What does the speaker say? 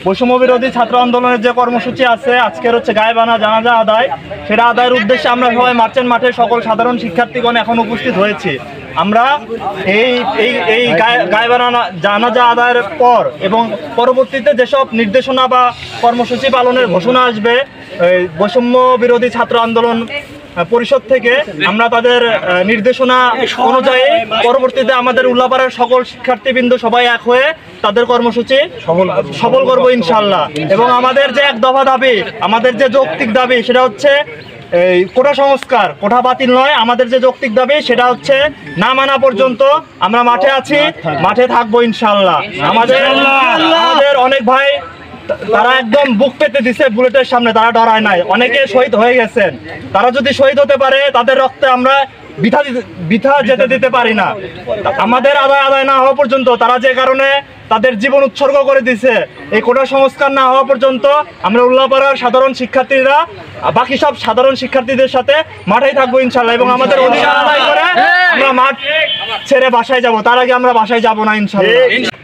বৈষম্য বিরোধী ছাত্র আন্দোলনের যে কর্মসূচি আছে আজকের হচ্ছে গায়েবানা জানাজা আদায়, সেটা আদায়ের উদ্দেশ্যে আমরা সবাই মার্চেন্ট মাঠে সকল সাধারণ শিক্ষার্থীগণ এখন উপস্থিত হয়েছি। আমরা এই গায়েবানা জানাজা আদায়ের পর এবং পরবর্তীতে যেসব নির্দেশনা বা কর্মসূচি পালনের ঘোষণা আসবে বৈষম্য বিরোধী ছাত্র আন্দোলন পরিষদ থেকে, আমরা তাদের নির্দেশনা অনুযায়ী পরবর্তীতে আমাদের উল্লাপাড়ার সকল শিক্ষার্থীবৃন্দ সবাই এক হয়ে তাদের কর্মসূচি সফল করবো ইনশাল্লাহ। এবং আমাদের যে এক দফা দাবি, আমাদের যে যৌক্তিক দাবি সেটা হচ্ছে এই কোটা সংস্কার, কোটা বাতিল নয়। আমাদের যে যৌক্তিক দাবি সেটা হচ্ছে না মানা পর্যন্ত আমরা মাঠে আছি, মাঠে থাকবো ইনশাল্লাহ। আমাদের অনেক ভাই তারা একদম বুক পেতে দিছে বুলেটের সামনে, তারা ডরায় নাই, অনেকে শহীদ হয়ে গেছেন। তারা যদি শহীদ হতে পারে তাদের রক্তে আমরা বৃথা যেতে দিতে পারি না। আমাদের আদায় না হওয়া পর্যন্ত, তারা যে কারণে তাদের জীবন উৎসর্গ করে দিছে, এই কোটা সংস্কার না হওয়া পর্যন্ত আমরা উল্লাপাড়ার সাধারণ শিক্ষার্থীরা বাকি সব সাধারণ শিক্ষার্থীদের সাথে মাঠেই থাকবো ইনশাল্লাহ। এবং আমাদের অধিকার আদায় করে আমরা মাঠ ছেড়ে বাসায় যাব, তার আগে আমরা বাসায় যাব না ইনশাল্লাহ।